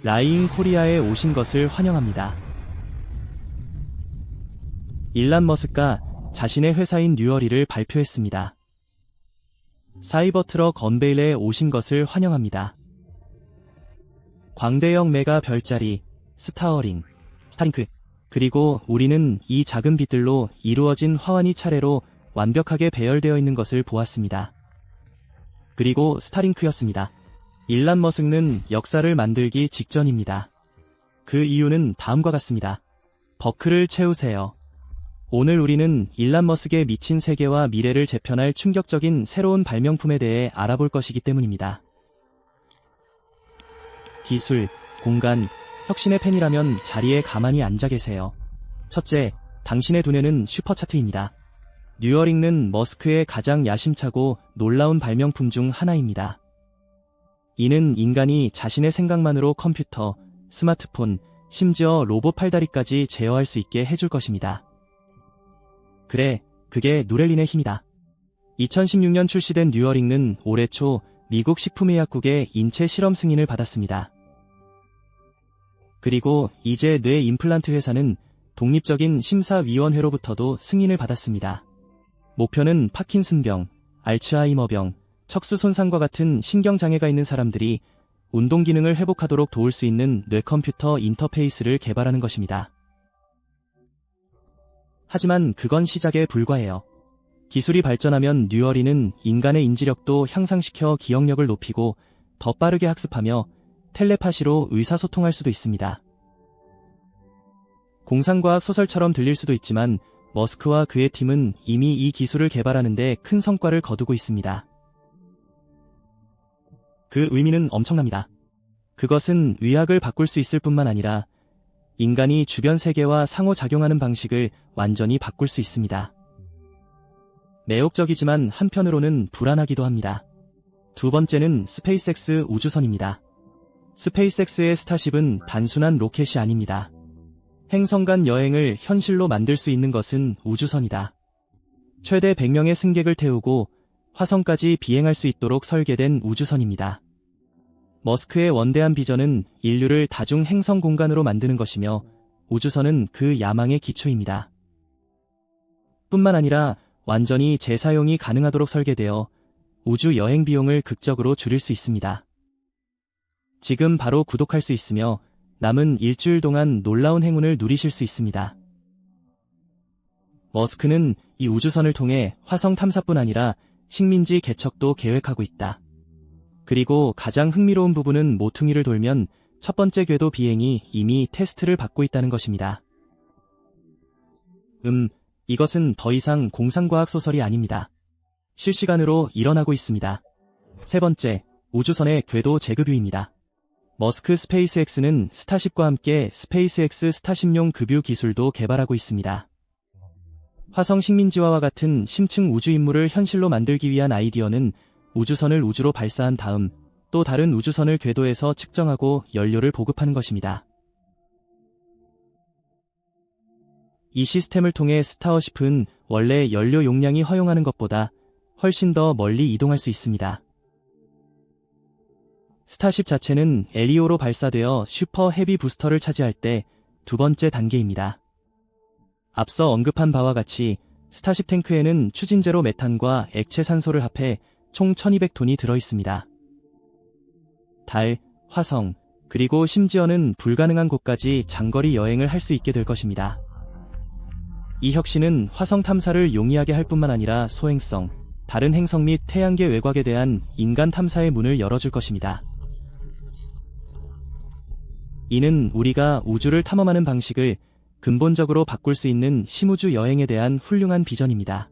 라이잉 코리아에 오신 것을 환영합니다. 일란 머스크가 자신의 회사인 뉴어리를 발표했습니다. 사이버트럭 언베일에 오신 것을 환영합니다. 광대형 메가 별자리, 스타어링, 스타링크, 그리고 우리는 이 작은 빛들로 이루어진 화환이 차례로 완벽하게 배열되어 있는 것을 보았습니다. 그리고 스타링크였습니다. 일란 머스크는 역사를 만들기 직전입니다. 그 이유는 다음과 같습니다. 버클을 채우세요. 오늘 우리는 일란 머스크의 미친 세계와 미래를 재편할 충격적인 새로운 발명품에 대해 알아볼 것이기 때문입니다. 기술, 공간, 혁신의 팬이라면 자리에 가만히 앉아 계세요. 첫째, 당신의 두뇌는 슈퍼차트입니다. 뉴어링은 머스크의 가장 야심차고 놀라운 발명품 중 하나입니다. 이는 인간이 자신의 생각만으로 컴퓨터, 스마트폰, 심지어 로봇 팔다리까지 제어할 수 있게 해줄 것입니다. 그래, 그게 누렐린의 힘이다. 2016년 출시된 뉴어링은 올해 초 미국 식품의약국의 인체 실험 승인을 받았습니다. 그리고 이제 뇌 임플란트 회사는 독립적인 심사위원회로부터도 승인을 받았습니다. 목표는 파킨슨병, 알츠하이머병, 척수 손상과 같은 신경장애가 있는 사람들이 운동 기능을 회복하도록 도울 수 있는 뇌컴퓨터 인터페이스를 개발하는 것입니다. 하지만 그건 시작에 불과해요. 기술이 발전하면 뉴어리는 인간의 인지력도 향상시켜 기억력을 높이고 더 빠르게 학습하며 텔레파시로 의사소통할 수도 있습니다. 공상과학 소설처럼 들릴 수도 있지만 머스크와 그의 팀은 이미 이 기술을 개발하는 데 큰 성과를 거두고 있습니다. 그 의미는 엄청납니다. 그것은 의학을 바꿀 수 있을 뿐만 아니라 인간이 주변 세계와 상호작용하는 방식을 완전히 바꿀 수 있습니다. 매혹적이지만 한편으로는 불안하기도 합니다. 두 번째는 스페이스X 우주선입니다. 스페이스X의 스타쉽은 단순한 로켓이 아닙니다. 행성 간 여행을 현실로 만들 수 있는 것은 우주선이다. 최대 100명의 승객을 태우고 화성까지 비행할 수 있도록 설계된 우주선입니다. 머스크의 원대한 비전은 인류를 다중 행성 공간으로 만드는 것이며 우주선은 그 야망의 기초입니다. 뿐만 아니라 완전히 재사용이 가능하도록 설계되어 우주 여행 비용을 극적으로 줄일 수 있습니다. 지금 바로 구독할 수 있으며 남은 일주일 동안 놀라운 행운을 누리실 수 있습니다. 머스크는 이 우주선을 통해 화성 탐사뿐 아니라 식민지 개척도 계획하고 있다. 그리고 가장 흥미로운 부분은 모퉁이를 돌면 첫 번째 궤도 비행이 이미 테스트를 받고 있다는 것입니다. 이것은 더 이상 공상과학 소설이 아닙니다. 실시간으로 일어나고 있습니다. 세 번째, 우주선의 궤도 재급유입니다. 머스크 스페이스X는 스타쉽과 함께 스페이스X 스타쉽용 급유 기술도 개발하고 있습니다. 화성 식민지화와 같은 심층 우주 임무를 현실로 만들기 위한 아이디어는 우주선을 우주로 발사한 다음 또 다른 우주선을 궤도에서 측정하고 연료를 보급하는 것입니다. 이 시스템을 통해 스타어쉽은 원래 연료 용량이 허용하는 것보다 훨씬 더 멀리 이동할 수 있습니다. 스타쉽 자체는 LEO로 발사되어 슈퍼 헤비 부스터를 차지할 때 두 번째 단계입니다. 앞서 언급한 바와 같이 스타쉽 탱크에는 추진제로 메탄과 액체 산소를 합해 총 1200톤이 들어있습니다. 달, 화성, 그리고 심지어는 불가능한 곳까지 장거리 여행을 할 수 있게 될 것입니다. 이 혁신은 화성 탐사를 용이하게 할 뿐만 아니라 소행성, 다른 행성 및 태양계 외곽에 대한 인간 탐사의 문을 열어줄 것입니다. 이는 우리가 우주를 탐험하는 방식을 근본적으로 바꿀 수 있는 심우주 여행에 대한 훌륭한 비전입니다.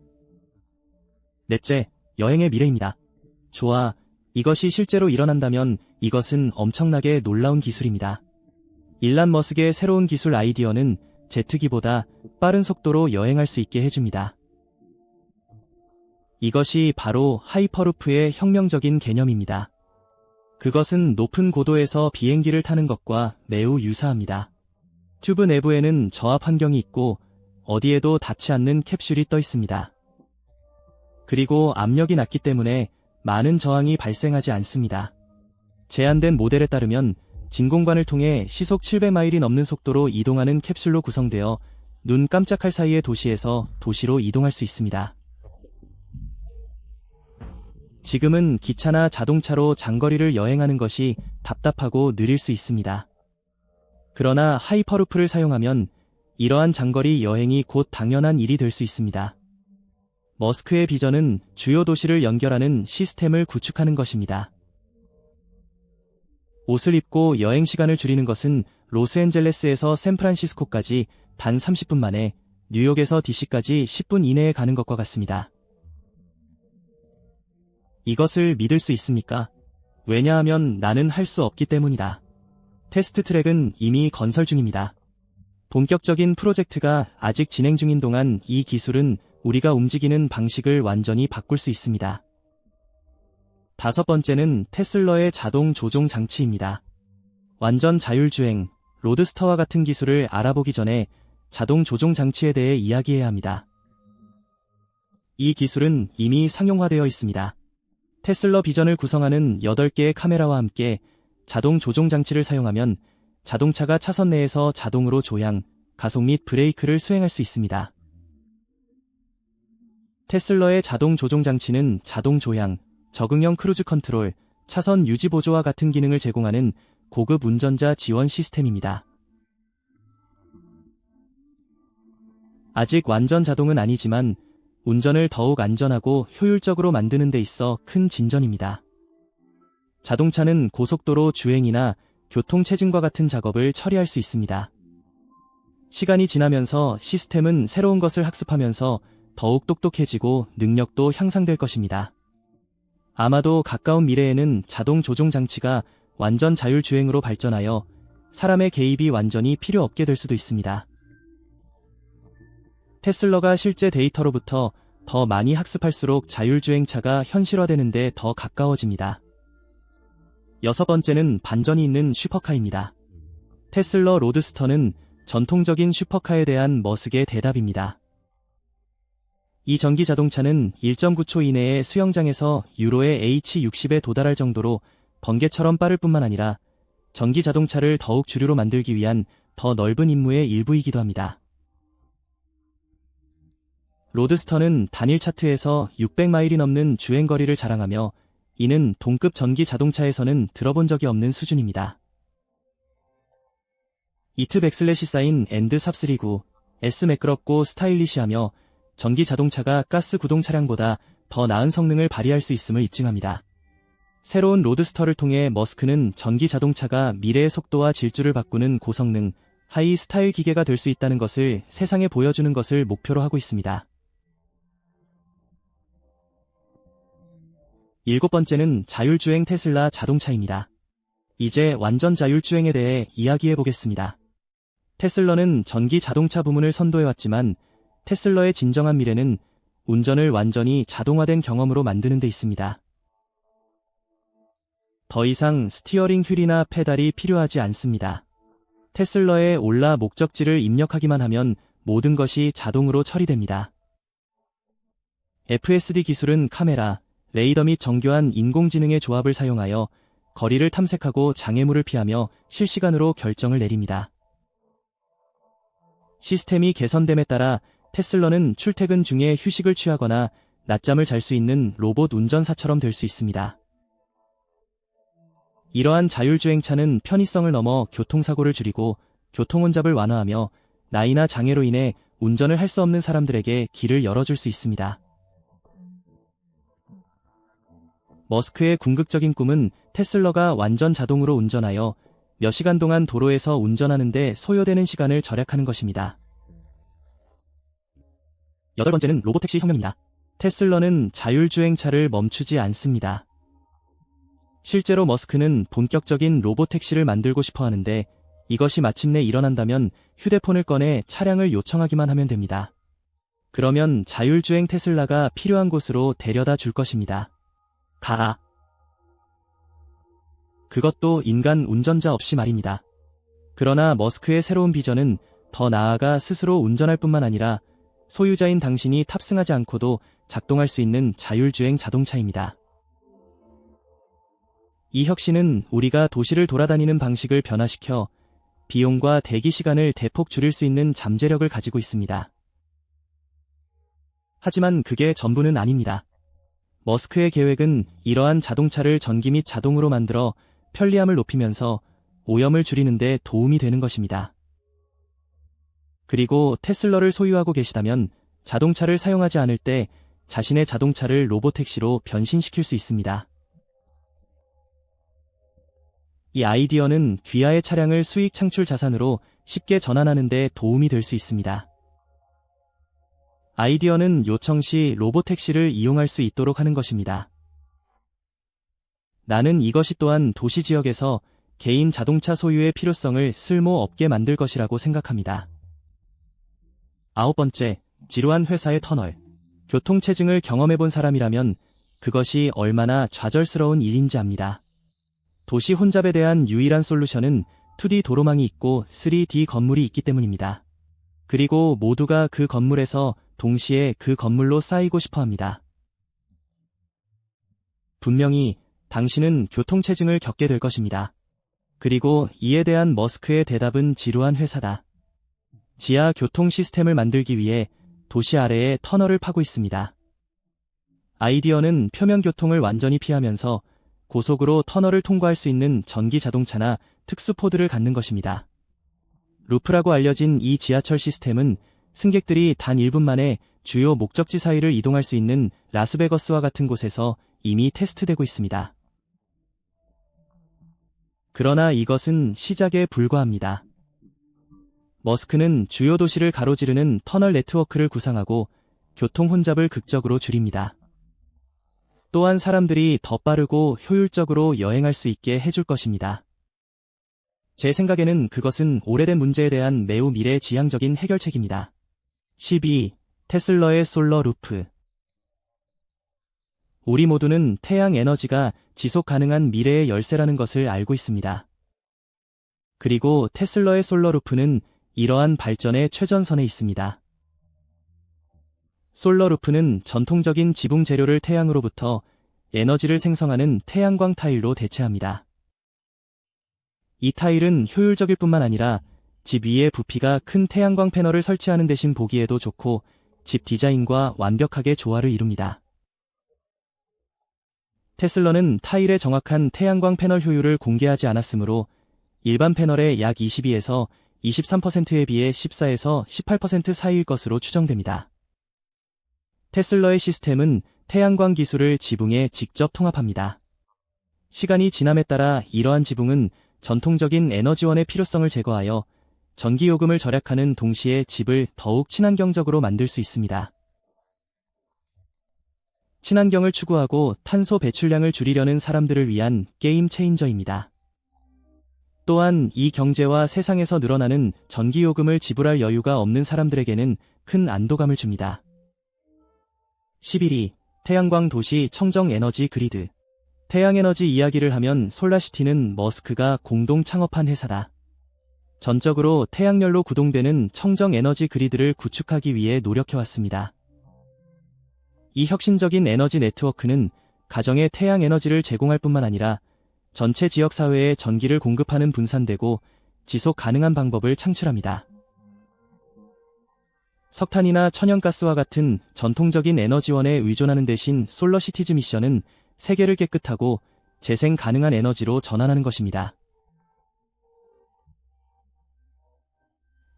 넷째, 여행의 미래입니다. 좋아, 이것이 실제로 일어난다면 이것은 엄청나게 놀라운 기술입니다. 일란 머스크의 새로운 기술 아이디어는 제트기보다 빠른 속도로 여행할 수 있게 해줍니다. 이것이 바로 하이퍼루프의 혁명적인 개념입니다. 그것은 높은 고도에서 비행기를 타는 것과 매우 유사합니다. 튜브 내부에는 저압 환경이 있고 어디에도 닿지 않는 캡슐이 떠 있습니다. 그리고 압력이 낮기 때문에 많은 저항이 발생하지 않습니다. 제한된 모델에 따르면 진공관을 통해 시속 700마일이 넘는 속도로 이동하는 캡슐로 구성되어 눈 깜짝할 사이에 도시에서 도시로 이동할 수 있습니다. 지금은 기차나 자동차로 장거리를 여행하는 것이 답답하고 느릴 수 있습니다. 그러나 하이퍼루프를 사용하면 이러한 장거리 여행이 곧 당연한 일이 될 수 있습니다. 머스크의 비전은 주요 도시를 연결하는 시스템을 구축하는 것입니다. 옷을 입고 여행 시간을 줄이는 것은 로스앤젤레스에서 샌프란시스코까지 단 30분 만에, 뉴욕에서 DC까지 10분 이내에 가는 것과 같습니다. 이것을 믿을 수 있습니까? 왜냐하면 나는 할 수 없기 때문이다. 테스트 트랙은 이미 건설 중입니다. 본격적인 프로젝트가 아직 진행 중인 동안 이 기술은 우리가 움직이는 방식을 완전히 바꿀 수 있습니다. 다섯 번째는 테슬러의 자동 조종 장치입니다. 완전 자율주행, 로드스터와 같은 기술을 알아보기 전에 자동 조종 장치에 대해 이야기해야 합니다. 이 기술은 이미 상용화되어 있습니다. 테슬러 비전을 구성하는 8개의 카메라와 함께 자동 조종 장치를 사용하면 자동차가 차선 내에서 자동으로 조향, 가속 및 브레이크를 수행할 수 있습니다. 테슬러의 자동 조종 장치는 자동 조향, 적응형 크루즈 컨트롤, 차선 유지 보조와 같은 기능을 제공하는 고급 운전자 지원 시스템입니다. 아직 완전 자동은 아니지만 운전을 더욱 안전하고 효율적으로 만드는 데 있어 큰 진전입니다. 자동차는 고속도로 주행이나 교통 체증과 같은 작업을 처리할 수 있습니다. 시간이 지나면서 시스템은 새로운 것을 학습하면서 더욱 똑똑해지고 능력도 향상될 것입니다. 아마도 가까운 미래에는 자동 조종 장치가 완전 자율주행으로 발전하여 사람의 개입이 완전히 필요 없게 될 수도 있습니다. 테슬러가 실제 데이터로부터 더 많이 학습할수록 자율주행차가 현실화되는 데 더 가까워집니다. 여섯 번째는 반전이 있는 슈퍼카입니다. 테슬러 로드스터는 전통적인 슈퍼카에 대한 머스크의 대답입니다. 이 전기 자동차는 1.9초 이내에 수영장에서 유로의 H60에 도달할 정도로 번개처럼 빠를 뿐만 아니라 전기 자동차를 더욱 주류로 만들기 위한 더 넓은 임무의 일부이기도 합니다. 로드스터는 단일 차트에서 600마일이 넘는 주행거리를 자랑하며 이는 동급 전기 자동차에서는 들어본 적이 없는 수준입니다. 이트 백슬래시 앤드 삽39, S 매끄럽고 스타일리시하며 전기 자동차가 가스 구동 차량보다 더 나은 성능을 발휘할 수 있음을 입증합니다. 새로운 로드스터를 통해 머스크는 전기 자동차가 미래의 속도와 질주를 바꾸는 고성능, 하이 스타일 기계가 될 수 있다는 것을 세상에 보여주는 것을 목표로 하고 있습니다. 일곱 번째는 자율주행 테슬라 자동차입니다. 이제 완전 자율주행에 대해 이야기해 보겠습니다. 테슬러는 전기 자동차 부문을 선도해왔지만 테슬러의 진정한 미래는 운전을 완전히 자동화된 경험으로 만드는 데 있습니다. 더 이상 스티어링 휠이나 페달이 필요하지 않습니다. 테슬러에 올라 목적지를 입력하기만 하면 모든 것이 자동으로 처리됩니다. FSD 기술은 카메라, 레이더 및 정교한 인공지능의 조합을 사용하여 거리를 탐색하고 장애물을 피하며 실시간으로 결정을 내립니다. 시스템이 개선됨에 따라 테슬러는 출퇴근 중에 휴식을 취하거나 낮잠을 잘 수 있는 로봇 운전사처럼 될 수 있습니다. 이러한 자율주행차는 편의성을 넘어 교통사고를 줄이고 교통혼잡을 완화하며 나이나 장애로 인해 운전을 할 수 없는 사람들에게 길을 열어줄 수 있습니다. 머스크의 궁극적인 꿈은 테슬러가 완전 자동으로 운전하여 몇 시간 동안 도로에서 운전하는 데 소요되는 시간을 절약하는 것입니다. 여덟 번째는 로보택시 혁명입니다. 테슬러는 자율주행차를 멈추지 않습니다. 실제로 머스크는 본격적인 로보택시를 만들고 싶어 하는데 이것이 마침내 일어난다면 휴대폰을 꺼내 차량을 요청하기만 하면 됩니다. 그러면 자율주행 테슬라가 필요한 곳으로 데려다 줄 것입니다. 가라. 그것도 인간 운전자 없이 말입니다. 그러나 머스크의 새로운 비전은 더 나아가 스스로 운전할 뿐만 아니라 소유자인 당신이 탑승하지 않고도 작동할 수 있는 자율주행 자동차입니다. 이 혁신은 우리가 도시를 돌아다니는 방식을 변화시켜 비용과 대기 시간을 대폭 줄일 수 있는 잠재력을 가지고 있습니다. 하지만 그게 전부는 아닙니다. 머스크의 계획은 이러한 자동차를 전기 및 자동으로 만들어 편리함을 높이면서 오염을 줄이는 데 도움이 되는 것입니다. 그리고 테슬라를 소유하고 계시다면 자동차를 사용하지 않을 때 자신의 자동차를 로보택시로 변신시킬 수 있습니다. 이 아이디어는 귀하의 차량을 수익 창출 자산으로 쉽게 전환하는 데 도움이 될 수 있습니다. 아이디어는 요청 시 로보택시를 이용할 수 있도록 하는 것입니다. 나는 이것이 또한 도시 지역에서 개인 자동차 소유의 필요성을 쓸모없게 만들 것이라고 생각합니다. 9번째, 지루한 회사의 터널. 교통체증을 경험해본 사람이라면 그것이 얼마나 좌절스러운 일인지 압니다. 도시 혼잡에 대한 유일한 솔루션은 2D 도로망이 있고 3D 건물이 있기 때문입니다. 그리고 모두가 그 건물에서 동시에 그 건물로 쌓이고 싶어 합니다. 분명히 당신은 교통체증을 겪게 될 것입니다. 그리고 이에 대한 머스크의 대답은 지루한 회사다. 지하 교통 시스템을 만들기 위해 도시 아래에 터널을 파고 있습니다. 아이디어는 표면 교통을 완전히 피하면서 고속으로 터널을 통과할 수 있는 전기 자동차나 특수포드를 갖는 것입니다. 루프라고 알려진 이 지하철 시스템은 승객들이 단 1분 만에 주요 목적지 사이를 이동할 수 있는 라스베거스와 같은 곳에서 이미 테스트되고 있습니다. 그러나 이것은 시작에 불과합니다. 머스크는 주요 도시를 가로지르는 터널 네트워크를 구상하고 교통 혼잡을 극적으로 줄입니다. 또한 사람들이 더 빠르고 효율적으로 여행할 수 있게 해줄 것입니다. 제 생각에는 그것은 오래된 문제에 대한 매우 미래지향적인 해결책입니다. 12. 테슬라의 솔러 루프. 우리 모두는 태양 에너지가 지속 가능한 미래의 열쇠라는 것을 알고 있습니다. 그리고 테슬라의 솔러 루프는 이러한 발전의 최전선에 있습니다. 솔러 루프는 전통적인 지붕 재료를 태양으로부터 에너지를 생성하는 태양광 타일로 대체합니다. 이 타일은 효율적일 뿐만 아니라 집 위에 부피가 큰 태양광 패널을 설치하는 대신 보기에도 좋고 집 디자인과 완벽하게 조화를 이룹니다. 테슬라는 타일의 정확한 태양광 패널 효율을 공개하지 않았으므로 일반 패널의 약 22에서 23%에 비해 14에서 18% 사이일 것으로 추정됩니다. 테슬라의 시스템은 태양광 기술을 지붕에 직접 통합합니다. 시간이 지남에 따라 이러한 지붕은 전통적인 에너지원의 필요성을 제거하여 전기요금을 절약하는 동시에 집을 더욱 친환경적으로 만들 수 있습니다. 친환경을 추구하고 탄소 배출량을 줄이려는 사람들을 위한 게임 체인저입니다. 또한 이 경제와 세상에서 늘어나는 전기요금을 지불할 여유가 없는 사람들에게는 큰 안도감을 줍니다. 11위, 태양광 도시 청정 에너지 그리드. 태양에너지 이야기를 하면 솔라시티는 머스크가 공동 창업한 회사다. 전적으로 태양열로 구동되는 청정 에너지 그리드를 구축하기 위해 노력해왔습니다. 이 혁신적인 에너지 네트워크는 가정에 태양 에너지를 제공할 뿐만 아니라 전체 지역사회에 전기를 공급하는 분산되고 지속 가능한 방법을 창출합니다. 석탄이나 천연가스와 같은 전통적인 에너지원에 의존하는 대신 솔러시티즈 미션은 세계를 깨끗하고 재생 가능한 에너지로 전환하는 것입니다.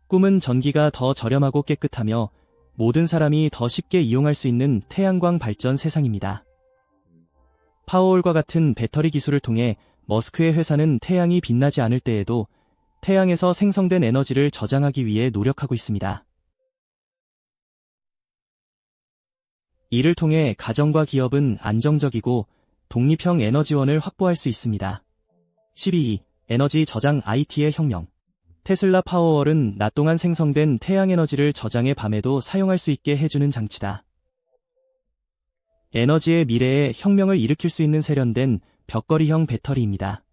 꿈은 전기가 더 저렴하고 깨끗하며 모든 사람이 더 쉽게 이용할 수 있는 태양광 발전 세상입니다. 파워홀과 같은 배터리 기술을 통해 머스크의 회사는 태양이 빛나지 않을 때에도 태양에서 생성된 에너지를 저장하기 위해 노력하고 있습니다. 이를 통해 가정과 기업은 안정적이고 독립형 에너지원을 확보할 수 있습니다. 12. 에너지 저장 IT의 혁명. 테슬라 파워월은 낮 동안 생성된 태양에너지를 저장해 밤에도 사용할 수 있게 해주는 장치다. 에너지의 미래에 혁명을 일으킬 수 있는 세련된 벽걸이형 배터리입니다.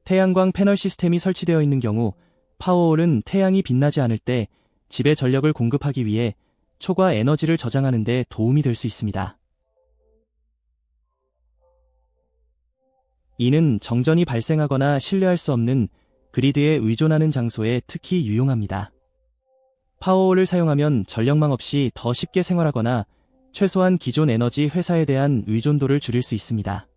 태양광 패널 시스템이 설치되어 있는 경우 파워홀은 태양이 빛나지 않을 때 집에 전력을 공급하기 위해 초과 에너지를 저장하는 데 도움이 될 수 있습니다. 이는 정전이 발생하거나 신뢰할 수 없는 그리드에 의존하는 장소에 특히 유용합니다. 파워홀을 사용하면 전력망 없이 더 쉽게 생활하거나 최소한 기존 에너지 회사에 대한 의존도를 줄일 수 있습니다.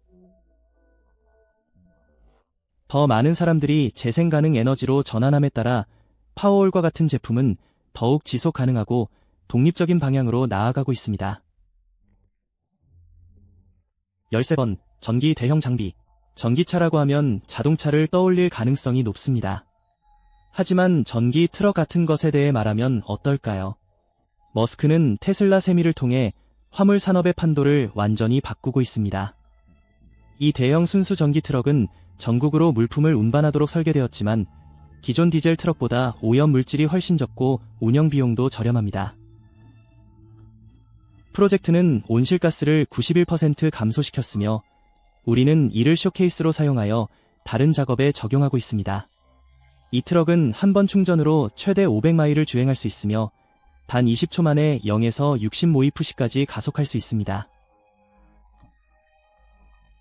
더 많은 사람들이 재생 가능 에너지로 전환함에 따라 파워홀과 같은 제품은 더욱 지속 가능하고 독립적인 방향으로 나아가고 있습니다. 13번, 전기 대형 장비. 전기차라고 하면 자동차를 떠올릴 가능성이 높습니다. 하지만 전기 트럭 같은 것에 대해 말하면 어떨까요? 머스크는 테슬라 세미를 통해 화물 산업의 판도를 완전히 바꾸고 있습니다. 이 대형 순수 전기 트럭은 전국으로 물품을 운반하도록 설계되었지만 기존 디젤 트럭보다 오염 물질이 훨씬 적고 운영 비용도 저렴합니다. 프로젝트는 온실가스를 91% 감소시켰으며 우리는 이를 쇼케이스로 사용하여 다른 작업에 적용하고 있습니다. 이 트럭은 한 번 충전으로 최대 500마일을 주행할 수 있으며 단 20초 만에 0에서 60모이프시까지 가속할 수 있습니다.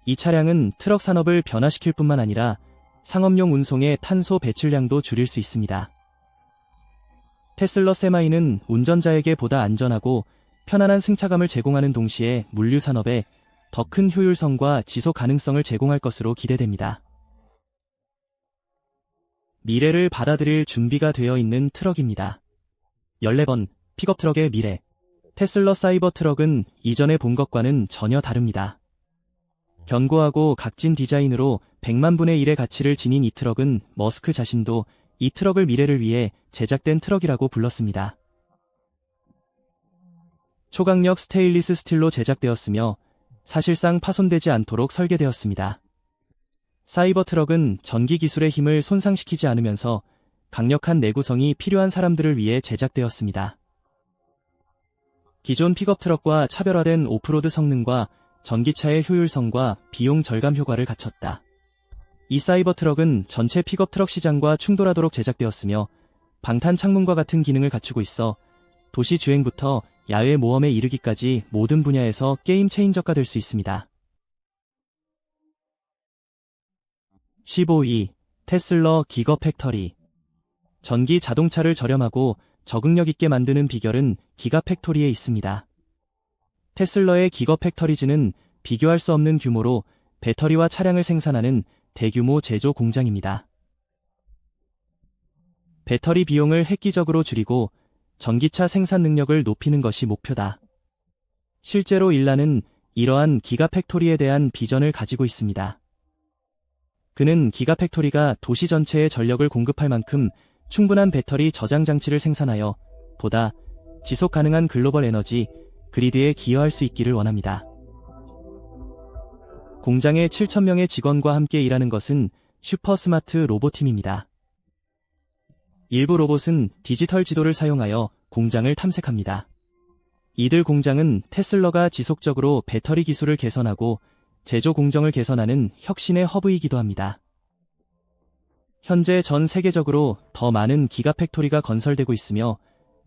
이 차량은 트럭 산업을 변화시킬 뿐만 아니라 상업용 운송의 탄소 배출량도 줄일 수 있습니다. 테슬라 세마이는 운전자에게 보다 안전하고 편안한 승차감을 제공하는 동시에 물류 산업에 더 큰 효율성과 지속 가능성을 제공할 것으로 기대됩니다. 미래를 받아들일 준비가 되어 있는 트럭입니다. 14번, 픽업 트럭의 미래. 테슬라 사이버 트럭은 이전에 본 것과는 전혀 다릅니다. 견고하고 각진 디자인으로 100만 분의 1의 가치를 지닌 이 트럭은 머스크 자신도 이 트럭을 미래를 위해 제작된 트럭이라고 불렀습니다. 초강력 스테인리스 스틸로 제작되었으며 사실상 파손되지 않도록 설계되었습니다. 사이버 트럭은 전기 기술의 힘을 손상시키지 않으면서 강력한 내구성이 필요한 사람들을 위해 제작되었습니다. 기존 픽업 트럭과 차별화된 오프로드 성능과 전기차의 효율성과 비용 절감 효과를 갖췄다. 이 사이버 트럭은 전체 픽업 트럭 시장과 충돌하도록 제작되었으며 방탄 창문과 같은 기능을 갖추고 있어 도시 주행부터 야외 모험에 이르기까지 모든 분야에서 게임 체인저가 될 수 있습니다. 15위, 테슬라 기가팩토리. 전기 자동차를 저렴하고 적응력 있게 만드는 비결은 기가팩토리에 있습니다. 테슬라의 기가팩토리즈는 비교할 수 없는 규모로 배터리와 차량을 생산하는 대규모 제조 공장입니다. 배터리 비용을 획기적으로 줄이고 전기차 생산 능력을 높이는 것이 목표다. 실제로 일라는 이러한 기가팩토리에 대한 비전을 가지고 있습니다. 그는 기가팩토리가 도시 전체에 전력을 공급할 만큼 충분한 배터리 저장 장치를 생산하여 보다 지속 가능한 글로벌 에너지 그리드에 기여할 수 있기를 원합니다. 공장에 7,000명의 직원과 함께 일하는 것은 슈퍼스마트 로봇팀입니다. 일부 로봇은 디지털 지도를 사용하여 공장을 탐색합니다. 이들 공장은 테슬라가 지속적으로 배터리 기술을 개선하고 제조 공정을 개선하는 혁신의 허브이기도 합니다. 현재 전 세계적으로 더 많은 기가팩토리가 건설되고 있으며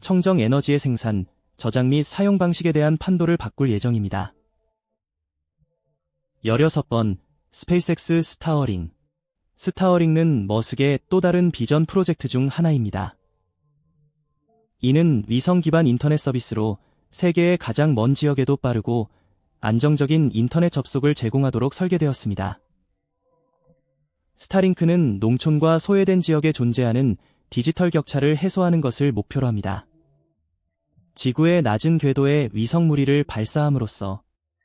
청정 에너지의 생산, 저장 및 사용 방식에 대한 판도를 바꿀 예정입니다. 16번, 스페이스X 스타어링. 스타어링은 머스크의 또 다른 비전 프로젝트 중 하나입니다. 이는 위성 기반 인터넷 서비스로 세계의 가장 먼 지역에도 빠르고 안정적인 인터넷 접속을 제공하도록 설계되었습니다. 스타링크는 농촌과 소외된 지역에 존재하는 디지털 격차를 해소하는 것을 목표로 합니다. 지구의 낮은 궤도에 위성 무리를 발사함으로써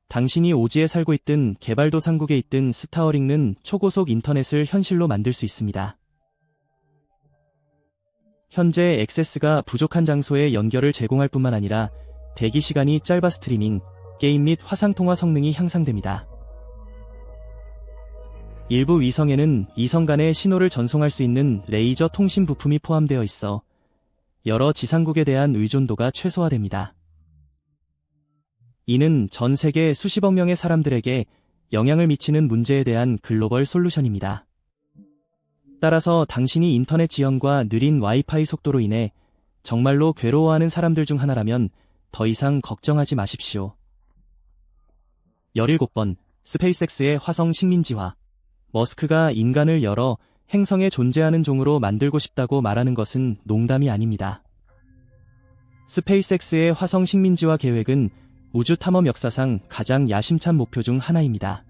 당신이 오지에 살고 있든 개발도상국에 있든 스타어링은 초고속 인터넷을 현실로 만들 수 있습니다. 현재 액세스가 부족한 장소에 연결을 제공할 뿐만 아니라 대기 시간이 짧아 스트리밍, 게임 및 화상통화 성능이 향상됩니다. 일부 위성에는 이성 간의 신호를 전송할 수 있는 레이저 통신 부품이 포함되어 있어 여러 지상국에 대한 의존도가 최소화됩니다. 이는 전 세계 수십억 명의 사람들에게 영향을 미치는 문제에 대한 글로벌 솔루션입니다. 따라서 당신이 인터넷 지연과 느린 와이파이 속도로 인해 정말로 괴로워하는 사람들 중 하나라면 더 이상 걱정하지 마십시오. 17번, 스페이스X의 화성 식민지화. 머스크가 인간을 여러 행성에 존재하는 종으로 만들고 싶다고 말하는 것은 농담이 아닙니다. 스페이스X의 화성 식민지화 계획은 우주 탐험 역사상 가장 야심찬 목표 중 하나입니다.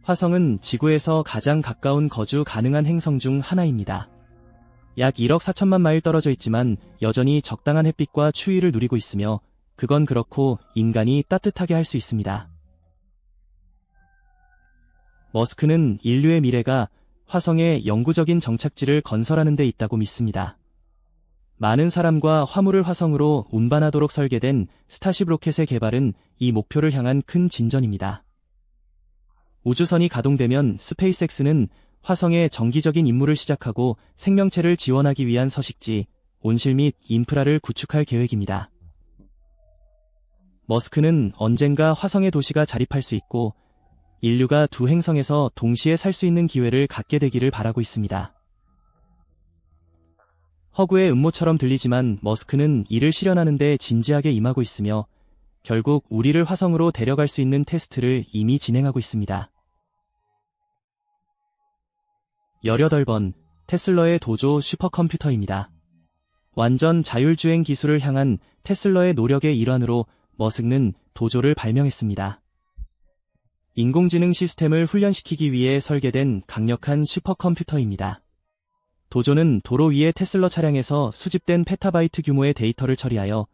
화성은 지구에서 가장 가까운 거주 가능한 행성 중 하나입니다. 약 1억 4천만 마일 떨어져 있지만 여전히 적당한 햇빛과 추위를 누리고 있으며 그건 그렇고 인간이 따뜻하게 할 수 있습니다. 머스크는 인류의 미래가 화성에 영구적인 정착지를 건설하는 데 있다고 믿습니다. 많은 사람과 화물을 화성으로 운반하도록 설계된 스타쉽 로켓의 개발은 이 목표를 향한 큰 진전입니다. 우주선이 가동되면 스페이스X는 화성에 정기적인 임무를 시작하고 생명체를 지원하기 위한 서식지, 온실 및 인프라를 구축할 계획입니다. 머스크는 언젠가 화성의 도시가 자립할 수 있고 인류가 두 행성에서 동시에 살 수 있는 기회를 갖게 되기를 바라고 있습니다. 허구의 음모처럼 들리지만 머스크는 이를 실현하는 데 진지하게 임하고 있으며 결국 우리를 화성으로 데려갈 수 있는 테스트를 이미 진행하고 있습니다. 18번 테슬러의 도조 슈퍼컴퓨터입니다. 완전 자율주행 기술을 향한 테슬러의 노력의 일환으로 머스크는 도조를 발명했습니다. 인공지능 시스템을 훈련시키기 위해 설계된 강력한 슈퍼컴퓨터입니다. 도조는 도로 위의 테슬러 차량에서 수집된 페타바이트 규모의 데이터를 처리하여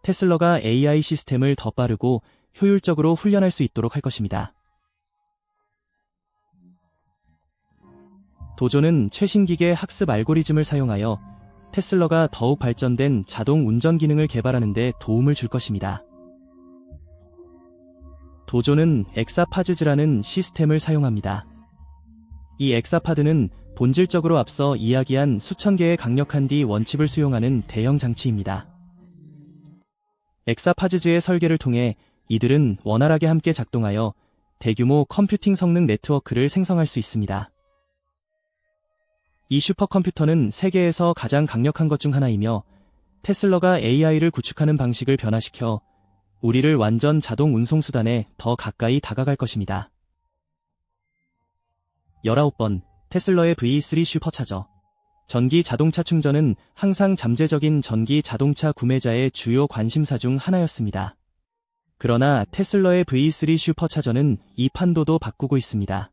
테슬러가 AI 시스템을 더 빠르고 효율적으로 훈련할 수 있도록 할 것입니다. 도조는 최신 기계 학습 알고리즘을 사용하여 테슬러가 더욱 발전된 자동 운전 기능을 개발하는 데 도움을 줄 것입니다. 도조는 엑사파즈라는 시스템을 사용합니다. 이 엑사파드는 본질적으로 앞서 이야기한 수천 개의 강력한 D 원칩을 수용하는 대형 장치입니다. 엑사파즈의 설계를 통해 이들은 원활하게 함께 작동하여 대규모 컴퓨팅 성능 네트워크를 생성할 수 있습니다. 이 슈퍼컴퓨터는 세계에서 가장 강력한 것 중 하나이며 테슬러가 AI를 구축하는 방식을 변화시켜 우리를 완전 자동 운송수단에 더 가까이 다가갈 것입니다. 19번 테슬러의 V3 슈퍼차저. 전기 자동차 충전은 항상 잠재적인 전기 자동차 구매자의 주요 관심사 중 하나였습니다. 그러나 테슬러의 V3 슈퍼차저는 이 판도도 바꾸고 있습니다.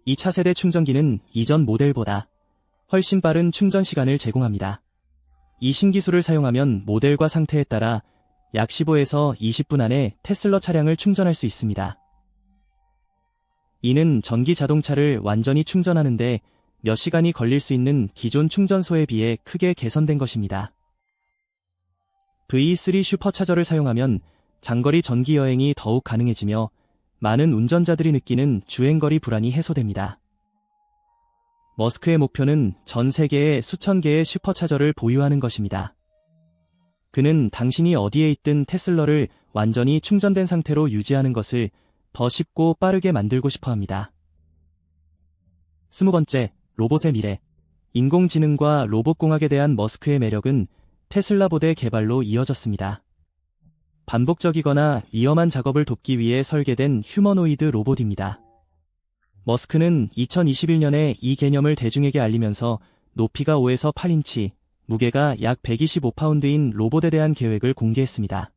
이 차세대 충전기는 이전 모델보다 훨씬 빠른 충전 시간을 제공합니다. 이 신기술을 사용하면 모델과 상태에 따라 약 15에서 20분 안에 테슬러 차량을 충전할 수 있습니다. 이는 전기 자동차를 완전히 충전하는데 몇 시간이 걸릴 수 있는 기존 충전소에 비해 크게 개선된 것입니다. V3 슈퍼차저를 사용하면 장거리 전기 여행이 더욱 가능해지며 많은 운전자들이 느끼는 주행거리 불안이 해소됩니다. 머스크의 목표는 전 세계에 수천 개의 슈퍼차저를 보유하는 것입니다. 그는 당신이 어디에 있든 테슬러를 완전히 충전된 상태로 유지하는 것을 더 쉽고 빠르게 만들고 싶어 합니다. 20번째, 로봇의 미래. 인공지능과 로봇공학에 대한 머스크의 매력은 테슬라봇의 개발로 이어졌습니다. 반복적이거나 위험한 작업을 돕기 위해 설계된 휴머노이드 로봇입니다. 머스크는 2021년에 이 개념을 대중에게 알리면서 높이가 5에서 8인치, 무게가 약 125파운드인 로봇에 대한 계획을 공개했습니다.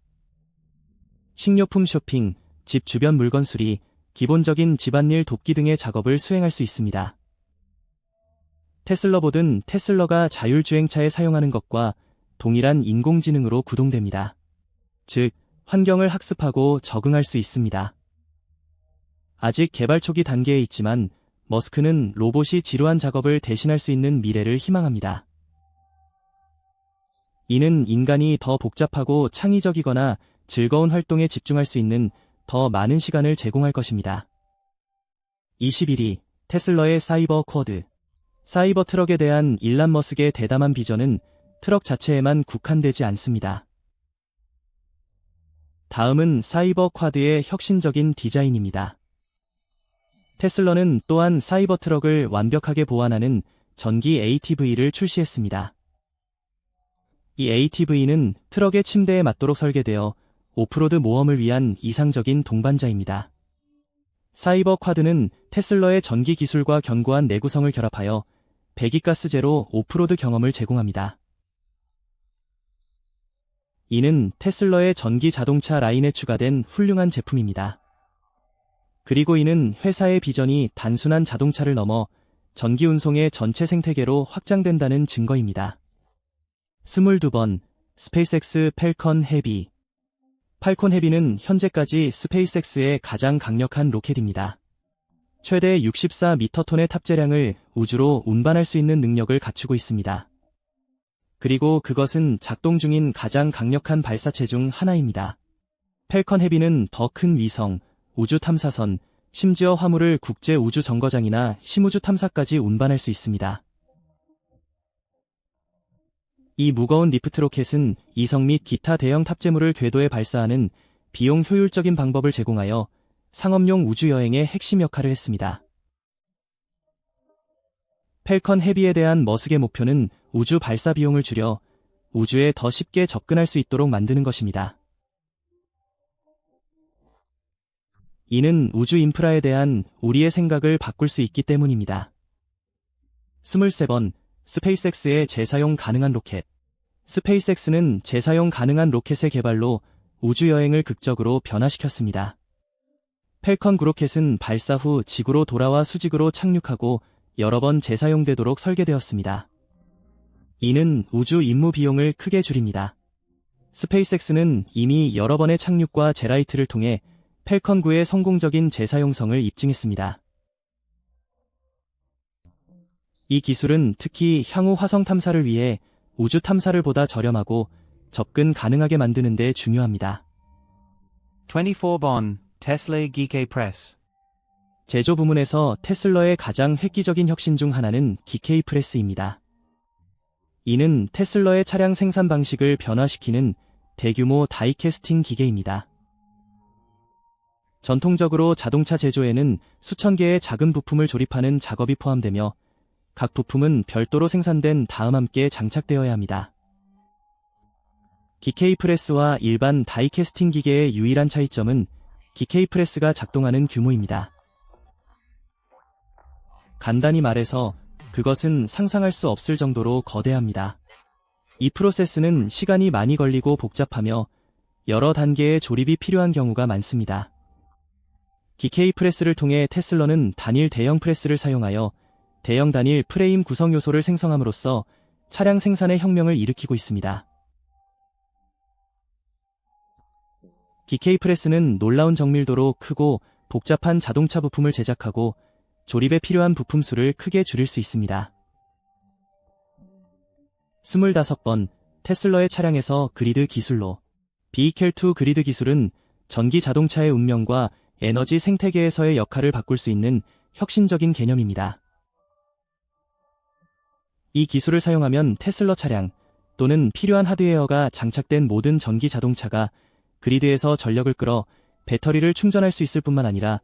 식료품 쇼핑, 집 주변 물건 수리, 기본적인 집안일 돕기 등의 작업을 수행할 수 있습니다. 테슬라봇은 테슬러가 자율주행차에 사용하는 것과 동일한 인공지능으로 구동됩니다. 즉, 환경을 학습하고 적응할 수 있습니다. 아직 개발 초기 단계에 있지만 머스크는 로봇이 지루한 작업을 대신할 수 있는 미래를 희망합니다. 이는 인간이 더 복잡하고 창의적이거나 즐거운 활동에 집중할 수 있는 더 많은 시간을 제공할 것입니다. 21위, 테슬러의 사이버 쿼드. 사이버 트럭에 대한 일란 머스크의 대담한 비전은 트럭 자체에만 국한되지 않습니다. 다음은 사이버 쿼드의 혁신적인 디자인입니다. 테슬러는 또한 사이버 트럭을 완벽하게 보완하는 전기 ATV를 출시했습니다. 이 ATV는 트럭의 침대에 맞도록 설계되어 오프로드 모험을 위한 이상적인 동반자입니다. 사이버 쿼드는 테슬러의 전기 기술과 견고한 내구성을 결합하여 배기가스 제로 오프로드 경험을 제공합니다. 이는 테슬러의 전기 자동차 라인에 추가된 훌륭한 제품입니다. 그리고 이는 회사의 비전이 단순한 자동차를 넘어 전기 운송의 전체 생태계로 확장된다는 증거입니다. 22번 스페이스X 팰컨 헤비. 팔콘 헤비는 현재까지 스페이스X의 가장 강력한 로켓입니다. 최대 64m톤의 탑재량을 우주로 운반할 수 있는 능력을 갖추고 있습니다. 그리고 그것은 작동 중인 가장 강력한 발사체 중 하나입니다. 팰컨 헤비는 더 큰 위성, 우주 탐사선, 심지어 화물을 국제 우주 정거장이나 심우주 탐사까지 운반할 수 있습니다. 이 무거운 리프트 로켓은 이성 및 기타 대형 탑재물을 궤도에 발사하는 비용 효율적인 방법을 제공하여 상업용 우주 여행의 핵심 역할을 했습니다. 팰컨 헤비에 대한 머스크의 목표는 우주 발사 비용을 줄여 우주에 더 쉽게 접근할 수 있도록 만드는 것입니다. 이는 우주 인프라에 대한 우리의 생각을 바꿀 수 있기 때문입니다. 23번 스페이스X의 재사용 가능한 로켓. 스페이스X는 재사용 가능한 로켓의 개발로 우주 여행을 극적으로 변화시켰습니다. 팰컨 9로켓은 발사 후 지구로 돌아와 수직으로 착륙하고 여러 번 재사용되도록 설계되었습니다. 이는 우주 임무 비용을 크게 줄입니다. 스페이스X는 이미 여러 번의 착륙과 재라이트를 통해 팰컨 9의 성공적인 재사용성을 입증했습니다. 이 기술은 특히 향후 화성 탐사를 위해 우주 탐사를 보다 저렴하고 접근 가능하게 만드는 데 중요합니다. 24번 테슬라 기케이 프레스. 제조 부문에서 테슬러의 가장 획기적인 혁신 중 하나는 기케이 프레스입니다. 이는 테슬러의 차량 생산 방식을 변화시키는 대규모 다이캐스팅 기계입니다. 전통적으로 자동차 제조에는 수천 개의 작은 부품을 조립하는 작업이 포함되며 각 부품은 별도로 생산된 다음 함께 장착되어야 합니다. 기케이 프레스와 일반 다이캐스팅 기계의 유일한 차이점은 기케이 프레스가 작동하는 규모입니다. 간단히 말해서 그것은 상상할 수 없을 정도로 거대합니다. 이 프로세스는 시간이 많이 걸리고 복잡하며 여러 단계의 조립이 필요한 경우가 많습니다. 기케이 프레스를 통해 테슬러는 단일 대형 프레스를 사용하여 대형 단일 프레임 구성 요소를 생성함으로써 차량 생산의 혁명을 일으키고 있습니다. 기케이 프레스는 놀라운 정밀도로 크고 복잡한 자동차 부품을 제작하고 조립에 필요한 부품 수를 크게 줄일 수 있습니다. 25번 테슬러의 차량에서 그리드 기술로. 비이켈 투 그리드 기술은 전기 자동차의 운명과 에너지 생태계에서의 역할을 바꿀 수 있는 혁신적인 개념입니다. 이 기술을 사용하면 테슬러 차량 또는 필요한 하드웨어가 장착된 모든 전기 자동차가 그리드에서 전력을 끌어 배터리를 충전할 수 있을 뿐만 아니라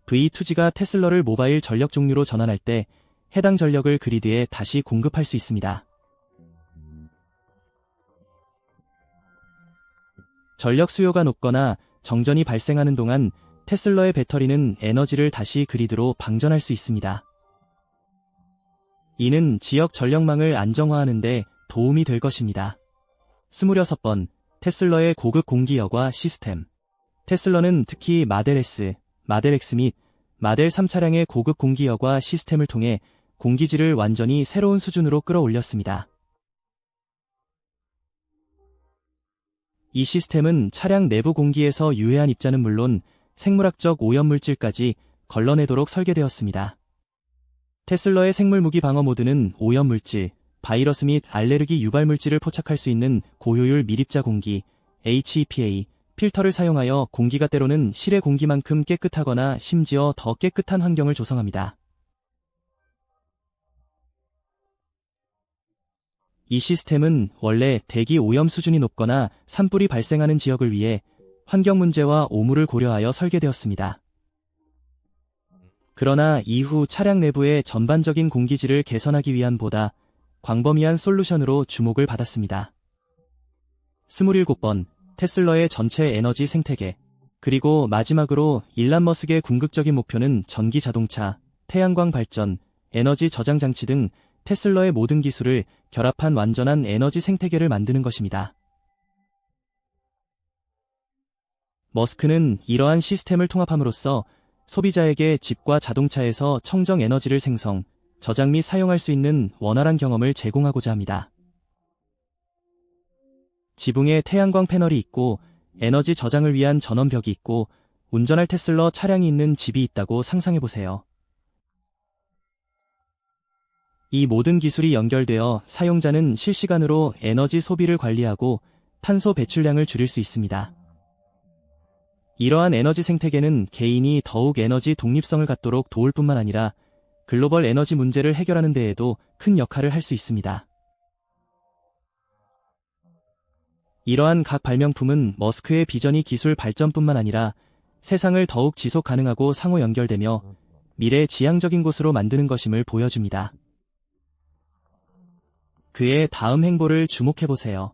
V2G가 테슬러를 모바일 전력 종류로 전환할 때 해당 전력을 그리드에 다시 공급할 수 있습니다. 전력 수요가 높거나 정전이 발생하는 동안 테슬러의 배터리는 에너지를 다시 그리드로 방전할 수 있습니다. 이는 지역 전력망을 안정화하는 데 도움이 될 것입니다. 26번 테슬러의 고급 공기 여과 시스템. 테슬러는 특히 마델 S, 마델 X 및 마델 3 차량의 고급 공기 여과 시스템을 통해 공기질을 완전히 새로운 수준으로 끌어올렸습니다. 이 시스템은 차량 내부 공기에서 유해한 입자는 물론 생물학적 오염물질까지 걸러내도록 설계되었습니다. 테슬러의 생물무기 방어 모드는 오염물질, 바이러스 및 알레르기 유발물질을 포착할 수 있는 고효율 미립자 공기, HEPA, 필터를 사용하여 공기가 때로는 실외 공기만큼 깨끗하거나 심지어 더 깨끗한 환경을 조성합니다. 이 시스템은 원래 대기 오염 수준이 높거나 산불이 발생하는 지역을 위해 환경 문제와 오물을 고려하여 설계되었습니다. 그러나 이후 차량 내부의 전반적인 공기질을 개선하기 위한 보다 광범위한 솔루션으로 주목을 받았습니다. 27번 테슬러의 전체 에너지 생태계. 그리고 마지막으로 일란 머스크의 궁극적인 목표는 전기 자동차, 태양광 발전, 에너지 저장 장치 등 테슬라의 모든 기술을 결합한 완전한 에너지 생태계를 만드는 것입니다. 머스크는 이러한 시스템을 통합함으로써 소비자에게 집과 자동차에서 청정 에너지를 생성, 저장 및 사용할 수 있는 원활한 경험을 제공하고자 합니다. 지붕에 태양광 패널이 있고 에너지 저장을 위한 전원벽이 있고 운전할 테슬라 차량이 있는 집이 있다고 상상해보세요. 이 모든 기술이 연결되어 사용자는 실시간으로 에너지 소비를 관리하고 탄소 배출량을 줄일 수 있습니다. 이러한 에너지 생태계는 개인이 더욱 에너지 독립성을 갖도록 도울 뿐만 아니라 글로벌 에너지 문제를 해결하는 데에도 큰 역할을 할 수 있습니다. 이러한 각 발명품은 머스크의 비전이 기술 발전뿐만 아니라 세상을 더욱 지속 가능하고 상호 연결되며 미래 지향적인 곳으로 만드는 것임을 보여줍니다. 그의 다음 행보를 주목해보세요.